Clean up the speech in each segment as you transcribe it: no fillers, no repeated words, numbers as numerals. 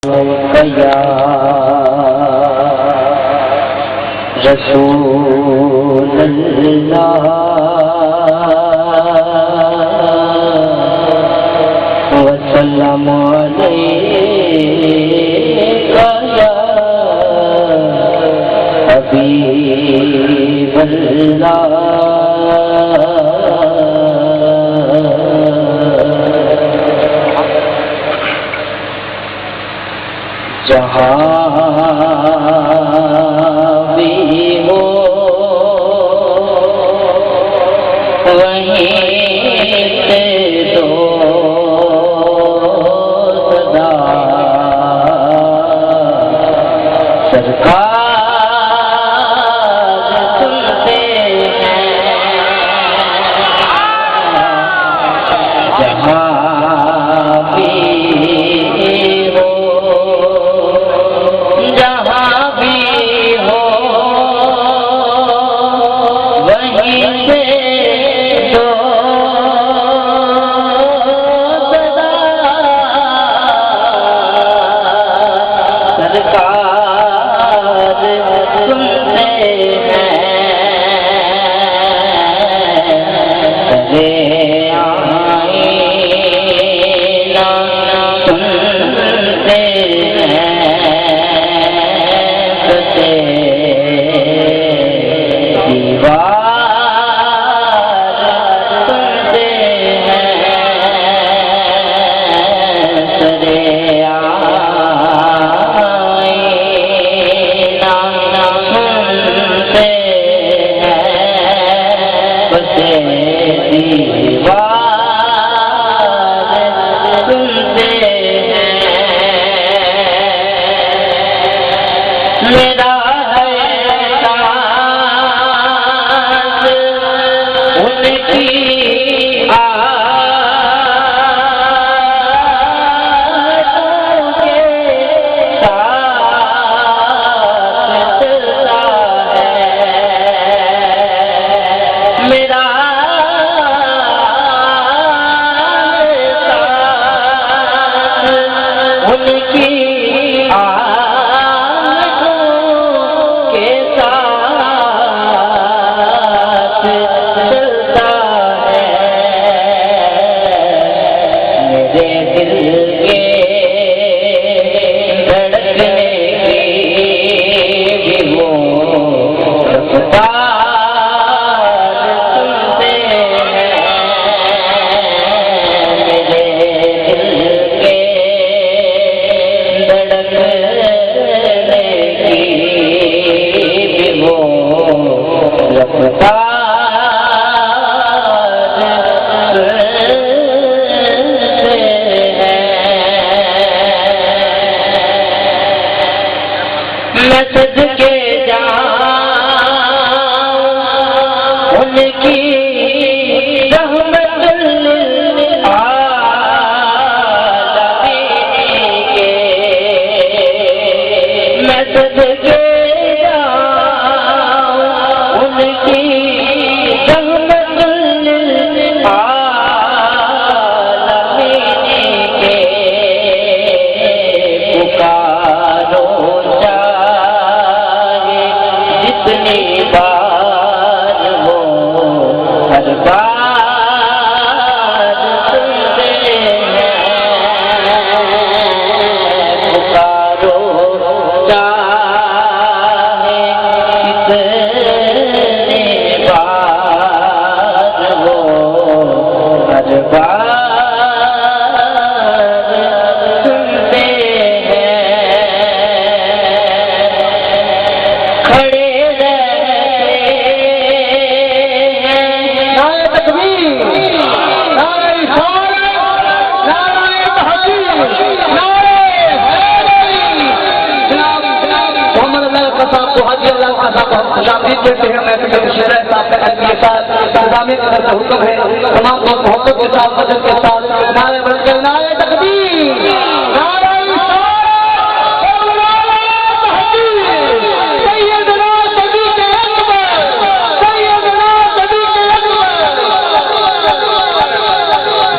या रसूल अल्लाह वसल्लम अलैका या हबीब अल्लाह। जहाँ भी हो वहीं से दो सदा सरकार सुनते हैं। जहाँ भी मेरा है साथ उनकी आदतों के साथ चलता है। मेरा साथ उनकी सदके जाऊं उनकी रहमत आलमीन के। मैं सदके जाऊं उनकी रहमत आलमीन के। पुकारो जितनी बार हो हर बार सुनते हैं। पुकारो चाहे जितनी बार हो हर बार सुनते हैं। खड़े हुक्म है तमाम मोहब्बत के साथ मदद के साथ नारे बनकर नारे तकबीर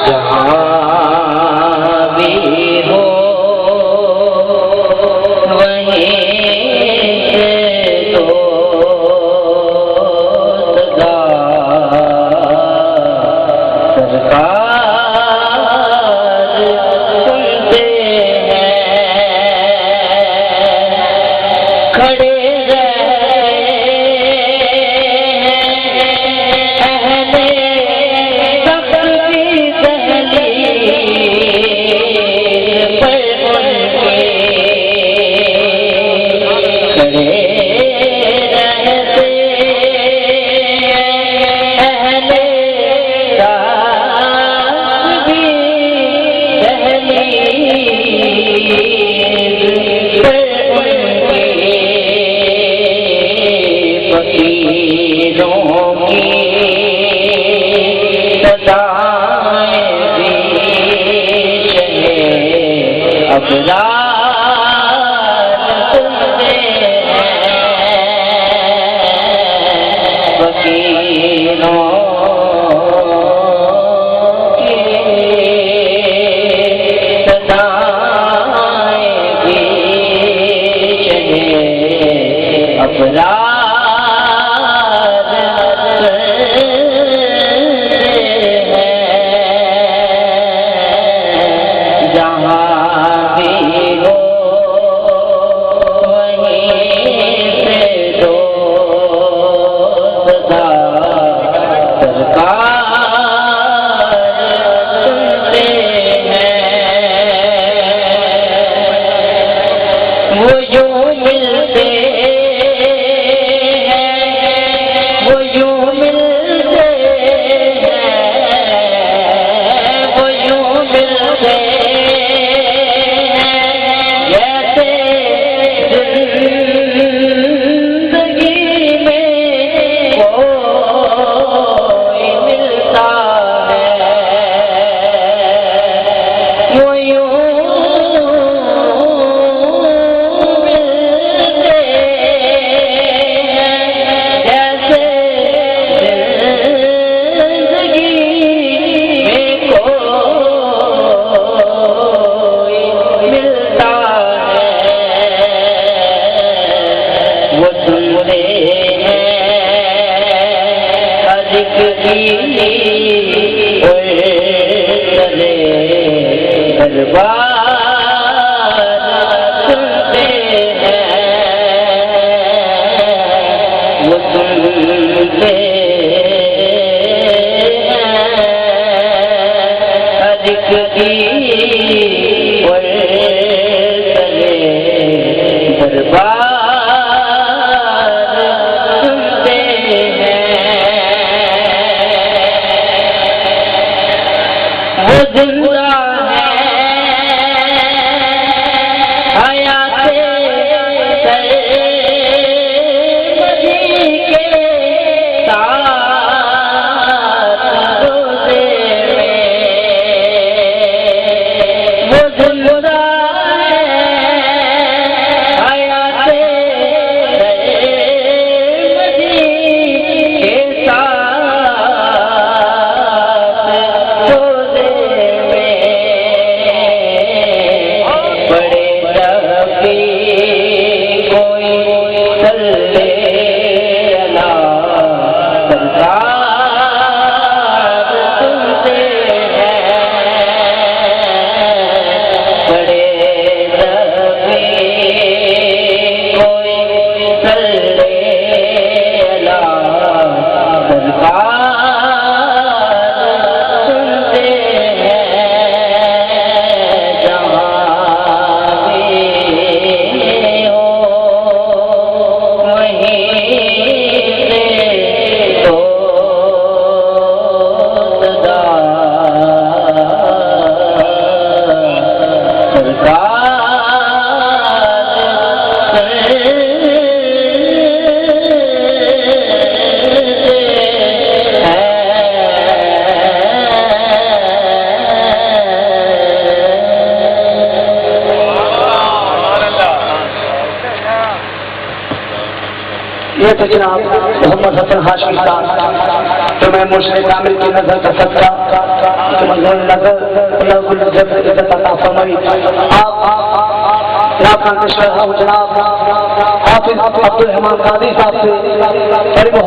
जहाँ भी हो खड़े ये तो जनाब मोहम्मद हसन हाशमी साहब तो मैं मुर्शिद कामिल की नजर का सदका तो मंजूर नजर जब इज्जत अता फरमाई आप जनाब हाफिज अब्दुल रहमान कादी साहब से